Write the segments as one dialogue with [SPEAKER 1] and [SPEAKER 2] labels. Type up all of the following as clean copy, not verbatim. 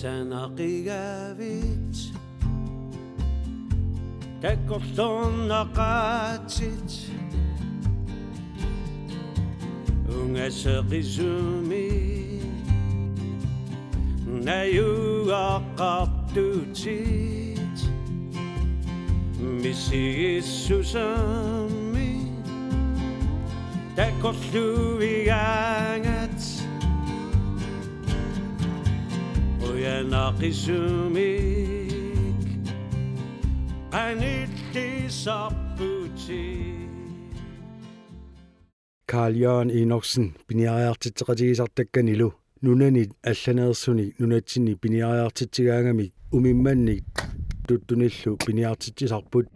[SPEAKER 1] Sanaqigavit Takortonaqatit Ungaseqisumi Nayuaqartutit Misigissusami Takorluigangat Uyanaqisumik Anittisarputik
[SPEAKER 2] Carl-Jørgen Enoksen piniariartitteqatigisartakkanilu nunanit allaneersuni nunatsinni piniariartittigaangami umimmannik tuttunillu piniartittisarput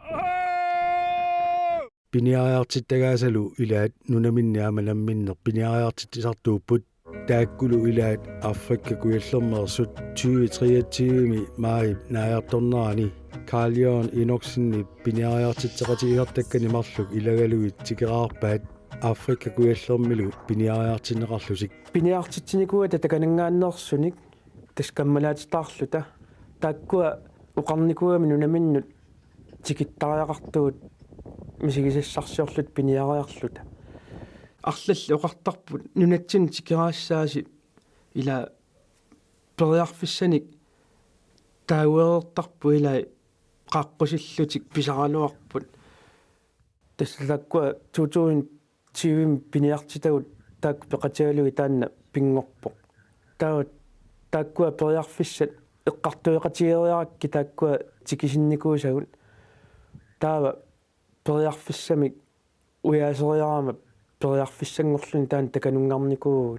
[SPEAKER 2] piniariartittagaasalu ilaat nunaminniamalamminner piniariartittisartuupput taakkulu ilaat Afrikka kuyallermeersut 2023 maai naajartornerani Carl-Jørgen Enoksenni piniariartitteqatigisartakkani marluk ilagaluit tikeraarpaat Afrikka kuyallermilu piniariartinneqarlusik
[SPEAKER 3] piniartitsinikuat takanangaanneersunik taskammalaatistarluta taakkua uqarnikuami nunaminnut tikittariaqartugut misigisassarsiorlut piniariarluta арллал уқартарпут нунатсин тикераассааси ила периарфиссаник тауеэртарпу ила қаққусиллутик писаралуарпут тассалаккуа тутуин тивим пиниартитагут таак пеқатигалуги таанна пингорпоқ тааккуа периарфиссат эққартуеқатигериаракки тааккуа тикисинникуусагут таава периарфиссамик уяасериарама периарфиссангорлун таан таканунгарникуу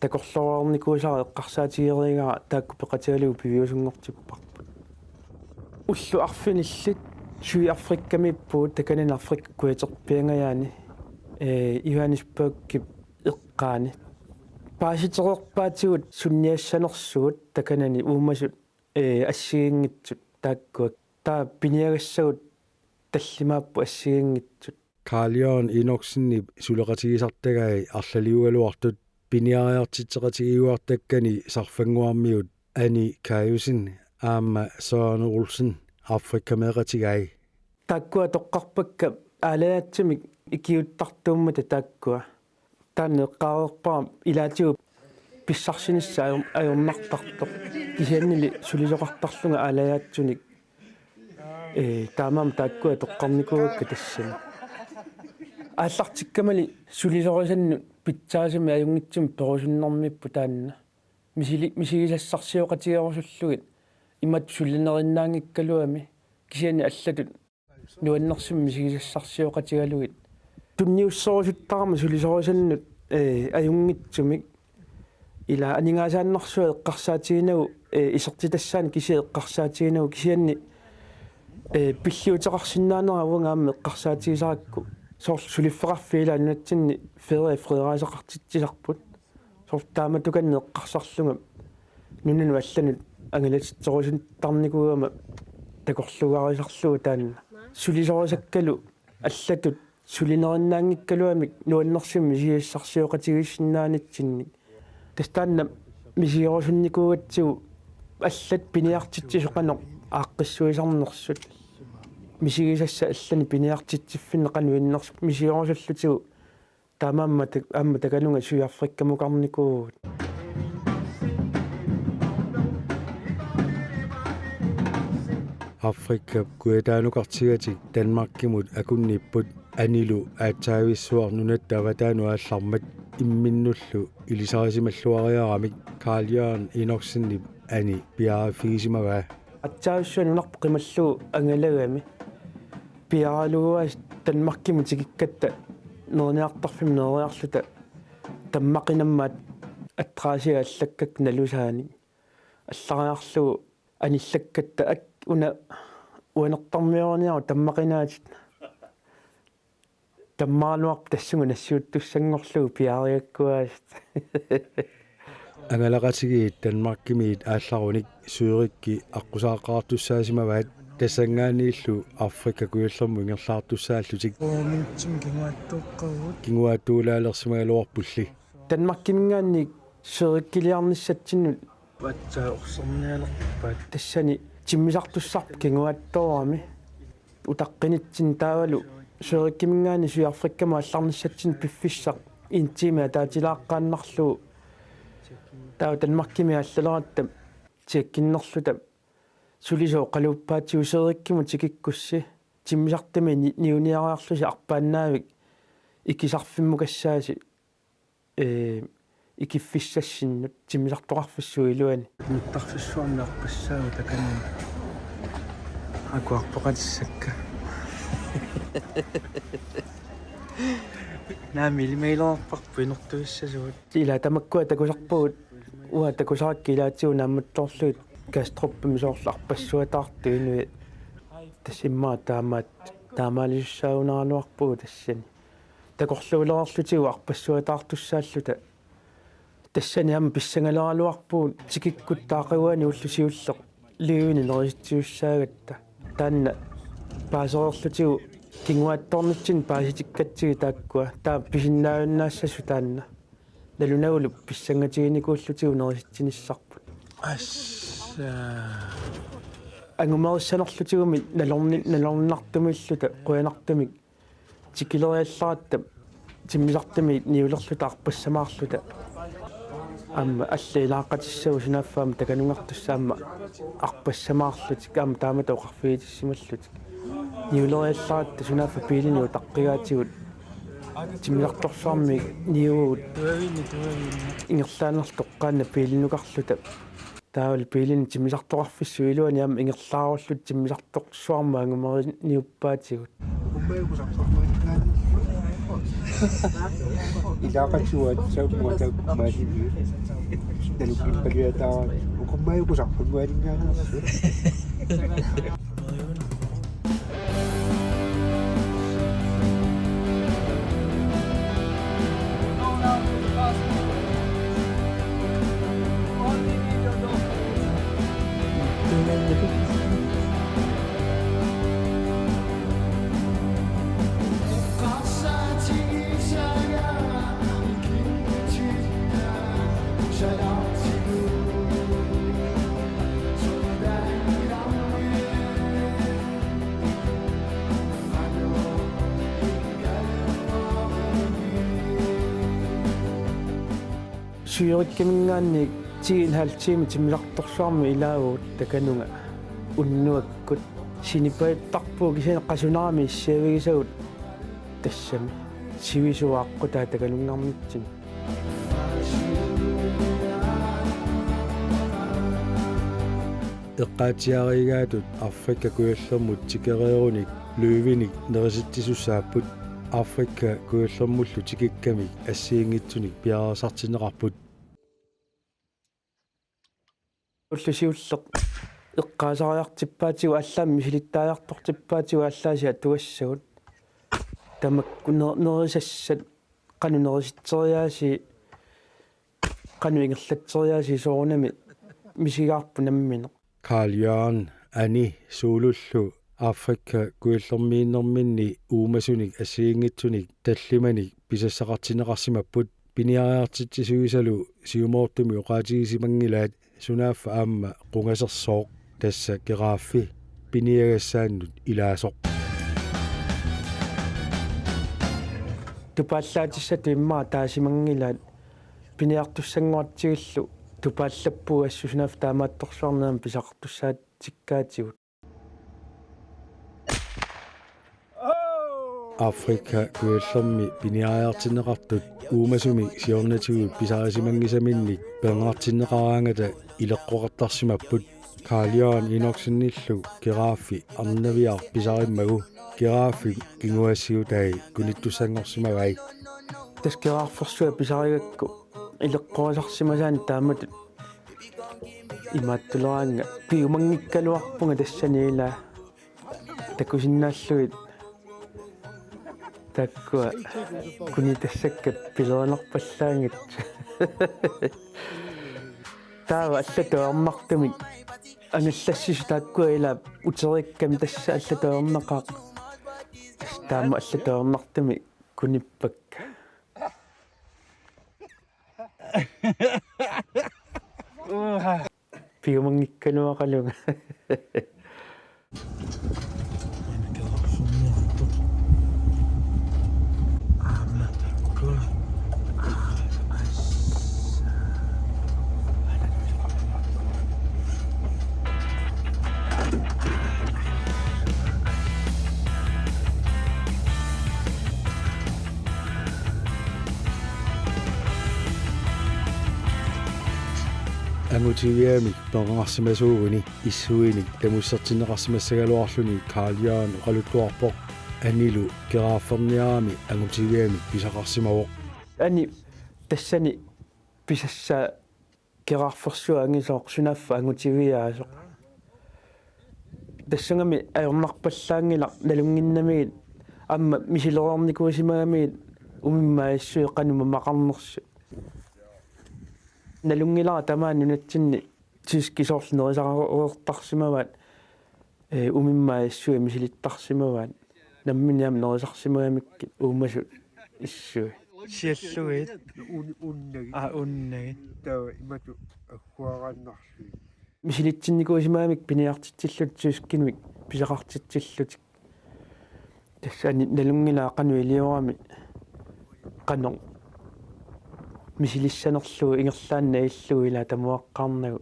[SPEAKER 3] такорлорорникуусаа эққарсаатигеригара таакку пеқатигалугу пивиусунгортиппарпут уллу арфиниллит суи африккамиппуу таканин африкка куятерпиангаяани Johannesburg эққаани пааситерерпаатигут сунниассанерсуут таканани уумасут ассигингитсут тааккуак таа пиниагассагут таллимааппу ассигингитсут
[SPEAKER 2] Carl-Jørgen Enoksenni suleqatigisartagai arlaliugaluartut piniariartitteqatigiuartakkani sarfanguarmiut ani kayusin aamma Søren Olsen Afrikkameeqatigai
[SPEAKER 3] taakkua toqqarpakka aalaatsimik ikiuttartuummata taakkua taanneqqaareerpaa ilaatigu pissarsinissa ajornartartoq kisiannili sulisoqartarlunga aalaatsunik taamaam taakkua toqqarnikuukka tassani ааллартиккамали сулисорисанну питсаасами аюнгитсим перусуннэрмиппу таанна мисигисассарсиоқатигерусуллугит имат суллинериннаангиккалуами кисиани аллатут нуаннерсим мисигисассарсиоқатигалугит тунниуссорусуттарама сулисорисаннут аюнгитсумик ила анингаасааннэрсуа эққарсаатигинагу исертитассаани киси эққарсаатигинагу кисианни пиллиутеқарсинаанера авангаама эққарсаатигисаракку сор сулиффеқарфиила нунатсинни ферри фредерисеқартитсисарпут сор тааматуканне эққарсарлунга нунану алланут ангалатитсорусунтарникугама такорлугарисарлуга таанна сулисорисаккалу аллатут сулинериннаангиккалуамик нуаннерсим мисигиссарсиоқатигиссиннаанитсинник тастаанна мисигерусунникугатсигу аллат пиниартитсисоқано ааққиссуисарнерсут мисигисасса аллани пиниартитсиффинне қануиннерс мисигерусуллутигу таамаамма аама таканунга суиафриккамукарникуут
[SPEAKER 2] Afrikka kuetaanukартигатик Danmarkimut akunnipput anilu aataavисsuarnunat tavataanu aallarmat imminnullu ilisarisimalluariaramik Carl-Jørgen Enoksenni ani piarafiisimaga
[SPEAKER 3] атсаависсуанунарпу қималлугу ангалагами пиаралугуас Danmarkimut тикиккатта нерниартарфим нериарлута таммақинаммаат атраасига аллаккак налусаани аллариарлугу аниллаккатта ак уна уанертармиорниару таммақинаатит таммаалуарп тассугу нассууттуссангорлугу пиариаккуаст
[SPEAKER 2] ангалaqatigiit Danmarkimiit aallarunit suerikki аққусааққартуссаасимаваат тассангааннииллу Afrikka куйаллерму ингерлаартуссааллутик кингуаттуулаалерсимагалуарпулли
[SPEAKER 3] Danmarkimингаанник суериккилиарниссатсиннут ватсаорсэрниалерпаат тассани тиммисартуссарп кингуатторами утаққинитсин таавалу суериккимингаани суиарфриккама алларниссатсин пиффиссақ интимиа таатилааққааннарлу таа танмаркими аллалераттам тиаккиннерлута сулисоо қалуппаатиу суериккиму тикиккусси тиммисартами ниуниараарлуси арпааннаавик икисарфимму кассааси икиффиссассиннут тиммисартоқарфиссуу илуани миттарфиссуарнеарпассаау таканна акуарпоқатиссакка наамилимеилерпарпу инертуиссасуут ила тамаккуа такусарпугут уа такусаракки илаатиу наамматторлуит гастроппими соорларпассуатаарту инуи тассиммаа таамаалиссаунааnuarpugu тассани такорлуулерарлутигу арпассуатаартуссааллута тассани ама писсангалералуарпугут тикиккут таақивани уллусиуллеқ лиуини нериситсиуссаагатта таанна паасерерлутигу кингуатторнитсин пааситиккатсиги тааккуа таа писиннаавиннаассасу таанна налунагулу писсангатигиникууллутигу нериситсиниссарпут ангумариссанерлутигуми налорнартумиллута қуянартумик тикилериалларатта тиммисартами ниулерлута арпассамаарлута амма аллилаақатиссагу сунаффаама таканунгартуссаама арпассамаарлутик аама таамата оқарфиитиссималлутик ниулериалларатта сунаффа пилиниу таққигаатигут тиммисарторсуарми ниугут ингерлаанерл тоққаанна пилинукарлута таавал пилин тиммисартоқарфиссу илуани аама ингерлааруллут тиммисарторсуарма ангумери ниуппаатигут
[SPEAKER 4] илаақатсуат саумуатаа маалими налуккиппалиатаа укуммаюкусарфунгуалингаанерсу
[SPEAKER 3] суйориккимингаанни тигин халтиими тиммисарторсуарми илаагуут таканунга уннуаккут синипаиттарпуу кисинеққасунарами иссаавигисагут тассами сивисуааққутаа таканунгармитсин
[SPEAKER 2] эққаатиаригаатут Африка куйаллермут тикерееруник луивиник нериситтисуссааппут Африка куйаллермуллу тикиккамик ассиингитсуник пиарасартинеқарпут уллусиуллеқ эққаасариартиппаатигу аллаами мисилиттаажартортиппаатигу аллаасиа туассагут тамаккунерисассат қану нериситсериааси қану ингерлатсериааси соорунами мисигаарпу наммине Carl Jørgen ани суулуллу Африка куиллермииннэрминни уумасуник ассиингитсуник таллиманик писассақартинеқарсимаппут пиниариартитсисуисалу сиумоортуми уқаатигисимангилаат сунаaffa аама қунгасерсооқ тасса керааффи пиниагассааннут илаасоқ
[SPEAKER 3] тупааллаатиссату иммаа таасимангилаат пиниартуссангуартигиллу тупааллаппуг ассусунаф таамаатторсуарнаам писақартуссаат тиккаатигут
[SPEAKER 2] Африка куиллерми пиниариартинеқартут уумасуми сиорнатигут писарисимангисаминник пенгартинеқараангата илеққоқартарсимаппут Carl Jørgen иноксинниллу керааффи арнавиар писариммагу керааффи кингуассиутай куниттуссангорсимавай
[SPEAKER 3] таскераарферсуа писаригакку илеққоасарсимасаани тааматут имааттулераанга пиумангиккалуарпунга тассаниила такусиннааллуит таккуа куни тассаккат пилернерпаллаангит таава аллатуармартумик ангаллассису тааккуа ила утерикками тасса аллатуарнеқаа таама аллатуарнартумик куниппакка пиумангиккануақалунга
[SPEAKER 5] Angutiviamik perangarsimasuuguni issuinik tamussartinneqarsimassagaluarluni Karl-Johan oqaluttuarpoq anilu keraafferniarami angutiviamik pisaqarsimavoq
[SPEAKER 3] ани тассани писасса кераарферсуа ангисооқ сунааффа ангутивиаасоқ тассангами аёрнарпаллаангила налунгиннамигит амма мисилерорникуусимагамигит умиммаассуи qanuma maqarnersu налунгилара тамаани нутсинни тискисоорлнерисареэртарсимаваат умиммаассуи мисилиттарсимаваат намминиам нерисарсимагамикки уумасу иссуи сиаллугит уннагит
[SPEAKER 4] таа имату аггуарааннарсуи
[SPEAKER 3] мисилитсинникуусимаамик пиниартитсиллут сускинмик писақартитсиллутик тассаани налунгилаа қану илиорами қано мисилиссанерлугу ингерлаанна иллугила тамуаққарнагу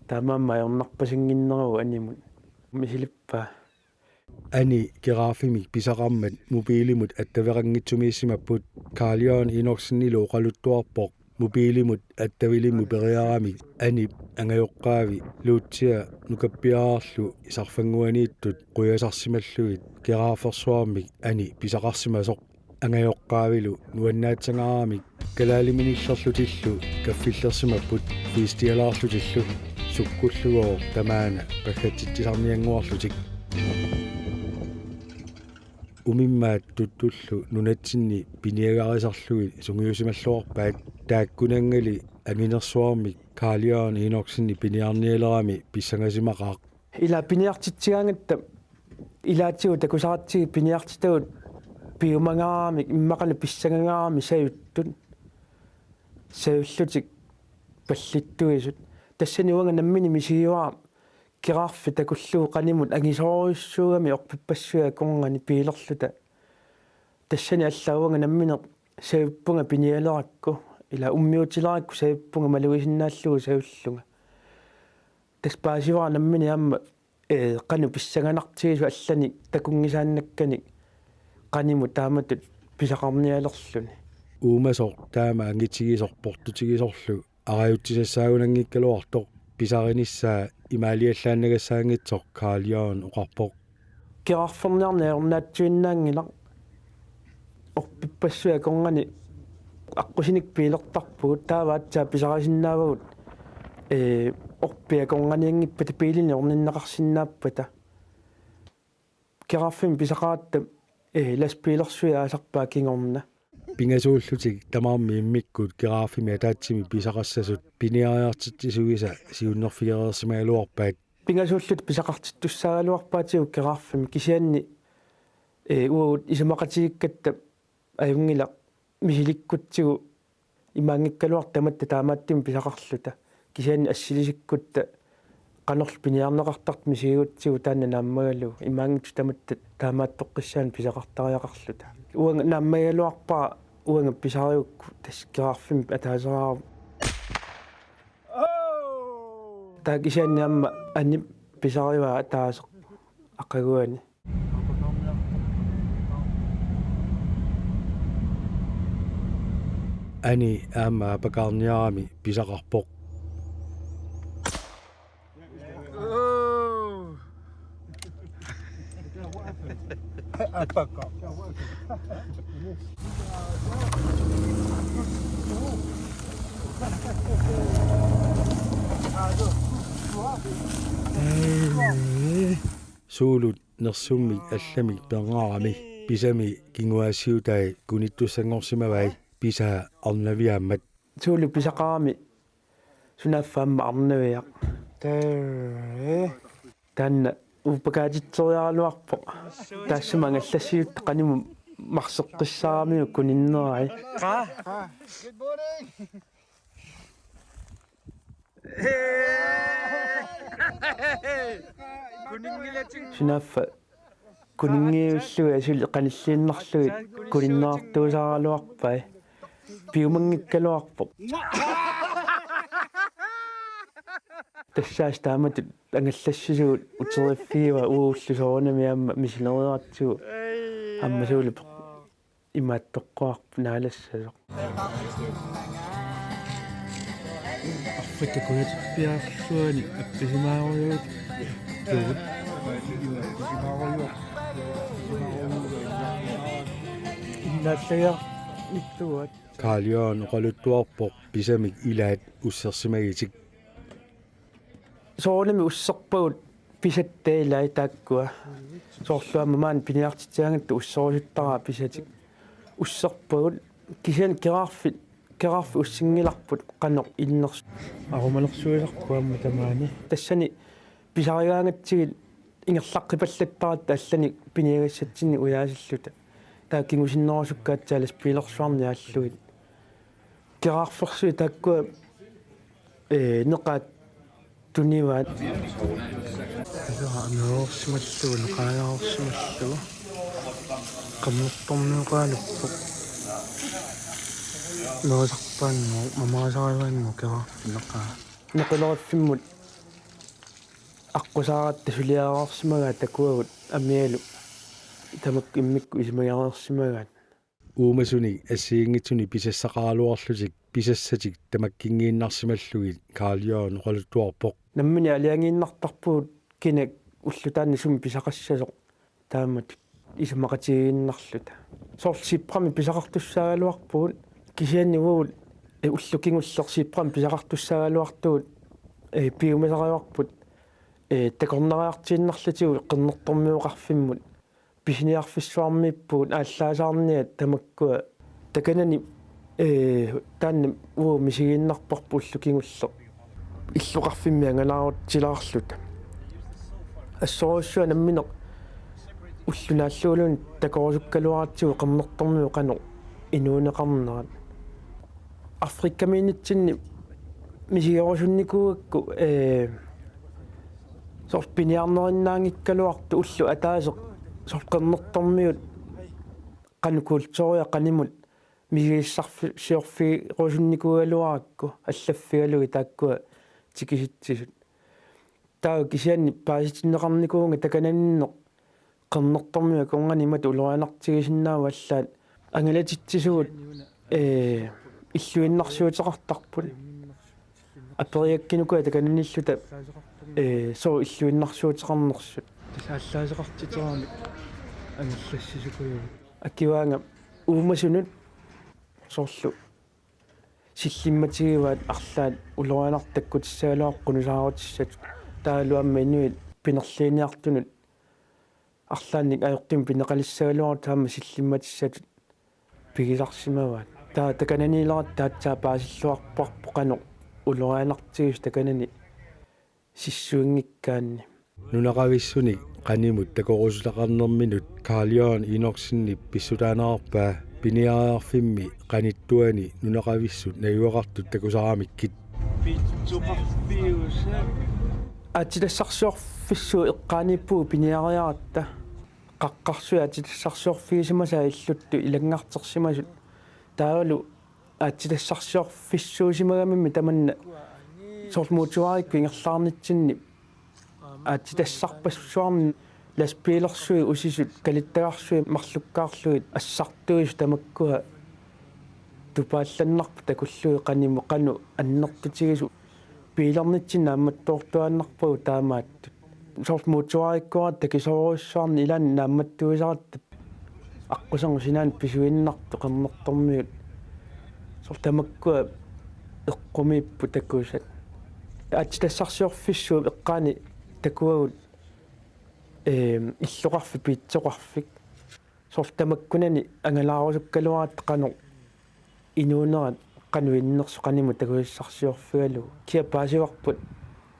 [SPEAKER 3] таамаамма аёрнарпасингиннеру анимут мисилиппаа
[SPEAKER 5] ani keraafimik pisaqarmat mobiilimut attaverangitsumissimapпут Karl-Johan inorsinnilu oqaluttuarpoq mobiilimut attavilimmu periaramik ani angajoqqaavi luutsia nukappiaarlu isarfanguaniittut quyasarsimallugit keraaffersuarmik ani pisaqarsimasoq angajoqqaavilu nuannaatsangaramik kalaaliminnillerlutillu kaffillersimapput fiistialaarlutillu sukkullugoor tamaana pakkatsitsisarnianguarlutik umimmaat tuttullu nunatsinni piniagarisarlugi sungiusimalluarpaat taakkunangali anginersuarmik Karl-Johan inorsinni piniarnielerami pissangasimaqaaq
[SPEAKER 3] ила пиниартитсигаангатта илаатсигу такусаратсиги пиниартитагут пиумангарамик иммақалу писсагангарами саюттут саюллутик паллиттуисут тассани уанга наммини мисигиуаа кераарфи такуллуу qaнимут агисоориуссуугами орпиппассуя конгани пиилерлута тассани аллауанга наммине саюппунга пиниалеракку ила уммиутиларакку саюппунга малуисиннааллугу саюллунга таспаасивара наммини амма qanu писсаганартигису аллани такунгисааннаккани qaниму тааматут писақарниалерлуни
[SPEAKER 5] uumasoq taama angitigisorportutigisorlu arajuttisassaagunanngikkaluartoq pisarinissаа имаалиаллааннагасаангитсоқ Karl-Johan oqarpoq
[SPEAKER 3] кераарферниарниарнаатсуиннаангила орпиппассуя конгани аққусиник пиилертарпугут тааваатсаа писарасиннаавагут орпиа конганиангиппата пиилини орниннақарсиннааппата кераарфим писақаатта ласпиилерсуя асарпаа кингорна
[SPEAKER 5] pingasuullutik tamarmi immikkuut keraafimi ataatsimi pisaqassasut piniariartitsisuisa siunnerfigereersimagaluarpaat
[SPEAKER 3] пингасууллут писақартиттуссаагалуарпаатигу кераарфими кисианни уут исамақатигиккатта аюнгила мисиликкутсигу имаангиккалуартаматта таамааттими писақарлута кисианни ассилисиккутта qanорл пиниарнеқартарт мисигутсигу таанна нааммагалу имаангиту таматта таамааттоққиссаан писақартариақарлута уанга нааммагалуарпаа уанга писариукку таскераарфими атаасераа таа кисианни амма анни писариуа атаасеқ аққагуани
[SPEAKER 5] ani aama apakaarniarami pisaqarpoq
[SPEAKER 4] апака
[SPEAKER 5] suulut nersummik allamik perangaarami pisami kinguassiutai kunittussangorsimavai pisaa arnaviaammat
[SPEAKER 3] суулу писақарами сунаффаамма арнавиақ таанна упакаатитсориаралуарпо таассама ангаллассиутта qaниму марсеққиссаарамиу куниннерай
[SPEAKER 4] Good morning.
[SPEAKER 3] Sunaffa kuningiulluga asul qanilliinnarlugi kuninnaartuusaraluarpai piumangikkaluarpoq тассаас тааматут ангаллассисуут утериффиива ууллусоорнами аама мисилериартигу аммасуулип имааттоққуарпу наалассасо
[SPEAKER 2] Afrika kunatippiaarluani appisimaaruyuut tuut innaallagaar nittuat
[SPEAKER 5] Karlion oqaluttuarpoq pisamik ilaat ussersimagitik
[SPEAKER 3] soornami usserpagut pisattailai taakkua soorluamma maan piniartitiangattu ussorusuttaraa pisatik usserpagut kisian kerarfi ussingilarput qanoq inners
[SPEAKER 2] arumalersuilarpuamma tamaani
[SPEAKER 3] тассани писаригаангатсигит ингерлаққипаллаттарат аллани пинигассатсинни уяасиллута таа кингусиннерусуккаатсаалас пилерсуарни ааллугит кераарферсуи тааккуа неқаат туниваат
[SPEAKER 2] нуорсималлугу неқааяарсималлугу qammertornuuqaaluppoq нуусарпаанну мамаасариваанну кераарпинеқаа
[SPEAKER 3] неқилериффиммут аққусааратта сулиаараарсимагаа такуагут амиалу тамак иммикку исимагаерсимагаат
[SPEAKER 5] уумасуни ассиингитсуни писассақаралуарлутик писассатик тамаккингииннарсималлугит Karlion oqaluttuarpoq
[SPEAKER 3] наммини алиангииннартарпуут кинак уллутаанни суми писақассасоқ таамат исамақатигииннарлута соорлсиппрами писақартуссаагалуарпугут кисианни уул уллукингуллерсиппрами писақартуссаагалуартугут пиумасариуарпут такорнериартииннарлутигу qinnertormiuqarfimмут писиниарфиссуармиппугут ааллаасаарниат тамаккуа таканани таанни уу мисигииннарпарпу уллукингуллер иллуқарфимми ангалаарутсилаарлута ассоруссуа намминеқ уллунааллуулун такорусуккалуаратсигу qinnertormiu qanoq инуунеқарнерат африккамиинитсинни мисигерусунникуакку сорпиниарнериннаангиккалуарту уллу атаасеқ сорқернерторmiут qanukулториа qaнимут мигииссарфиорфигерусунникугалуаракку аллаффигалуги тааккуа тикиситсисут таа кисианни пааситиннеқарникуунга такананиннеқ qinnertormiu конгани улуанартигисиннаава аллаат ангалатитсисуут иллуиннарсуутеқартарпут апериаккинукуа такананиллута соо иллуиннарсуутеқарнерсут
[SPEAKER 2] тассааллаасеқартитерами ангаллассисукуйу
[SPEAKER 3] аккиваанга уумасунут соорлу силлимматигиваат арлаат улуанартаккутиссагалуаққунусаарутиссат таалуамма инуит пинерлиниартунут арлаанник аёртим пинеқалиссагалуарут таама силлимматиссатут пигиларсимаваат таа такананилерат таатсаа паасиллуарпарпо қано улуаанартигис таканани сиссуингиккаанни
[SPEAKER 5] нунақависсуни qaнимут такорусулақарнерминут Karlion инорсинни писсутаанаарпаа пиниариарфимми qaниттуани нунақависсут наюақартут такусарамиккит
[SPEAKER 3] атилассарсуорфиссуу эққааниппуу пиниариаратта қаққарсуи атилассарсуорфигисимасаа иллутту илангаартерсимасут таавалу атилассарсуорфиссуусимагамимми таманна соорлмуутуарикку ингерлаарнитсинни атилассарпассуарни ласпилерсуи усисут калиттагарсуи марлуккаарлугит ассартуис тамаккуа тупаалланнарпу такуллуи qaниму qaну аннертутигису пилернитсинна амматтуортуаннарпугу таамааттут соорлмуутуариккуарат такисооруссуарни илаан наамматтуисаратта аққусангу синаан писуиннарту qinnertormiut сортамаккуа эққумииппу такуусат атилассарсуорфиссуу эққаани такуагут иллоқарфи питсоқарфик сортамаккунани ангалаарусуккалуарат қано инуунерат qanuinnersu qanimu takuissarsiorfigalu kia paasivarput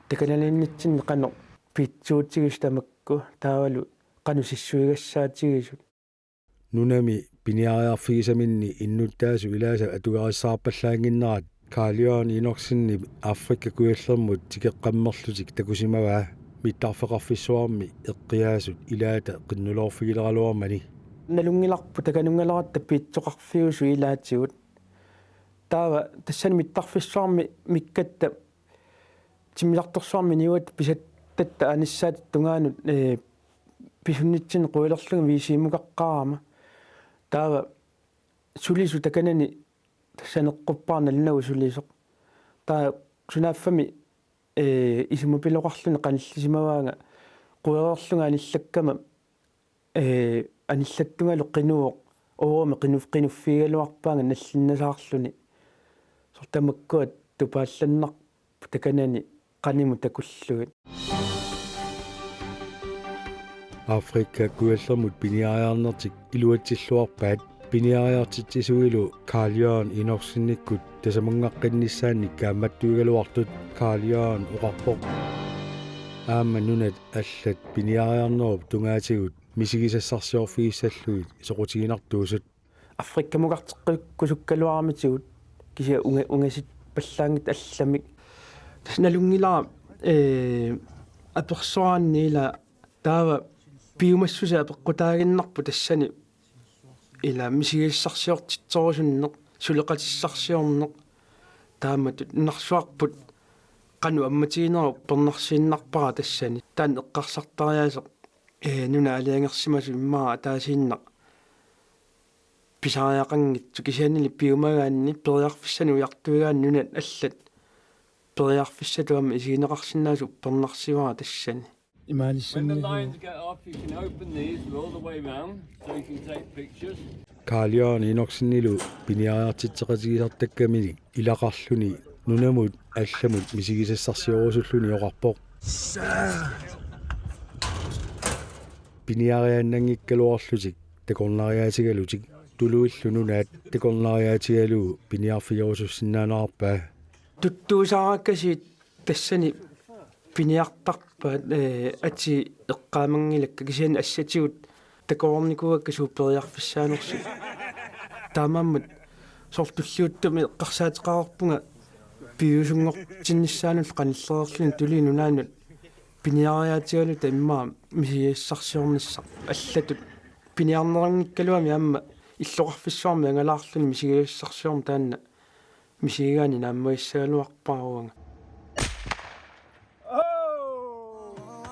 [SPEAKER 3] takanalinitsinni qano pitsuutigus tamakku taavalu qanu sissuigassaatigisut
[SPEAKER 5] nunami piniariarfigisaminni innuttaasu ilaasa atugarissarpallaanginnerat Kaalion inorsinni Afrikka kuillermut tikeqqammerlutik takusimavaa mittaarfeqarfissuarmi eqqiaasut ilaata qinnulorfigileraluarmani
[SPEAKER 3] налунгиларпу таканунгаларатта питсоқарфиусу илаатигут таава тассани миттарфиссуарми миккатта тимиларторсуарми ниуат писаттатта аниссаат тунгаанут писуннитсин қуилерлугу висимукаққарама таава сулису таканани тассанеққуппаарналнагу сулисоқ таа сунааффами исумапилоқарлуни қаналлисимаваага қуерерлуга аниллаккама аниллаттунгалу қинуоқ ооми қинуффигалуарпаага наллиннасаарлуни сортамаккуат тупаалланнарпу таканани qaниму такуллугит
[SPEAKER 5] Afrikka kuillermut piniaarnертик илуатсиллуарпаат пиниариартитсисуилу Kaalion inorsinnikkut тасамунгааққиннissaanник кааматтуигалуартут Kaalion уқарпоқ аама нунат аллат пиниариарнеруп тунгаатигут мисигисассарсиорфигиссаллугит соқутигинартуусут
[SPEAKER 3] африккамугартеққиккусуккалуарамитигут кися унгасит паллаангит алламик тасналунгилаа аперсуаанниила таава пиумассуса апеққутаагиннарпу тассани ила мисигиссарсиортитсорусуннеқ сулеқатиссарсиорнеқ тааматут нарсуарпут кану амматигинеру пернарсииннарпара тассани таан эққарсартариасеқ нуна алиангерсимасу иммаа таасииннақ писариақангитсу кисианнили пиумагаанни периарфиссани уяртуигаан нунат аллат периарфиссатуама исигинеқарсинаасу пернарсивара тассани
[SPEAKER 6] When the
[SPEAKER 2] имаалиссанни
[SPEAKER 6] lines get off, you can open these all the way round so you can take pictures.
[SPEAKER 5] Kaalion inorsinnilu piniaariartitseqatigisartakkamini ilaqarluni nunamut алламут мисигисассарсиорусуллуни оqarpoq пиниариааннангиккалуарлутик такорнариаатигалутик тулуиллунунаат такорнариаатигалуу пиниарфигорусуссиннаанаарпаа
[SPEAKER 3] туттуусаараккасиит тассани пиниартарпа ати эққаамангилакка кисиан ассатигут такоорникугакка супериарфиссаанерсу таамааммат сортуллиуттами эққарсаатеқарпунга пиусунгортиннссаанул қаниллеерлин тулинунаанут пиниариаатигалута иммаа мисигиссарсиорнisса аллатут пиниарнерангиккалуами аама иллоқарфиссуарми ангалаарлуни мисигиссарсиорм таанна мисигигаани нааммаиссагалуарпааруага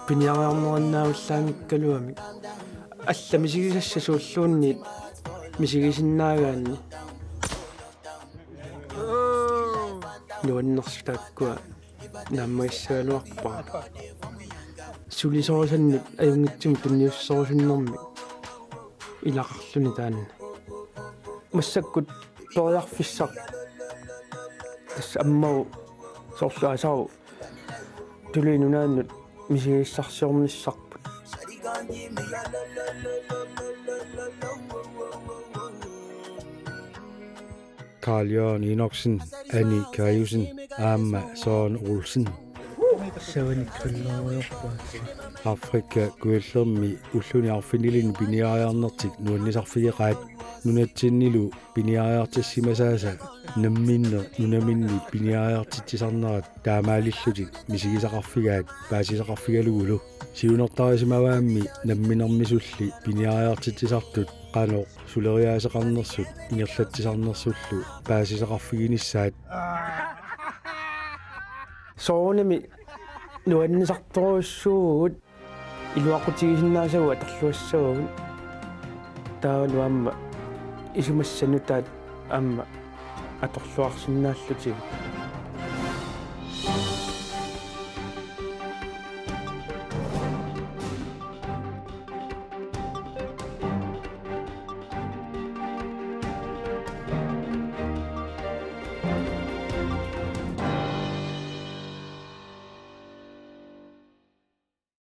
[SPEAKER 3] пиниариарнераннааваллаангиккалуами алла мисигисассасууллуунни мисигисиннаагаанни нуаннерсутааккуа нааммаиссагалуарпаа сулисорусаннут аюнгитсум тунниуссорусуннэрми илақарлуни таанна массаккут периарфиссар тасса аммау соорлуасару тулинунааннут мисигиссарсиорниссарпут
[SPEAKER 5] Kaalion inorsin ani kayusin aama soon ulsin Afrikka kuillermi ulluni arfinilin piniariarnertik nuannisarfigeqaat nunatsinnilu piniariartassimasaasa namminne nunaminni piniariartitsisarnerat taamaalillutik misigisaqarfigaat paasisaqarfigalugulu siunertarisimawaammi namminermisulli piniariartitsisartut qanoq suleriaaseqarnersut ingerlattisarnersullu paasisaqarfiginissaat
[SPEAKER 3] соонами нуаннисарторуссуугут илуақутигисиннаасагу аторлуассагут таалуамма исумассанутаат аама аторлуарсинааллутиг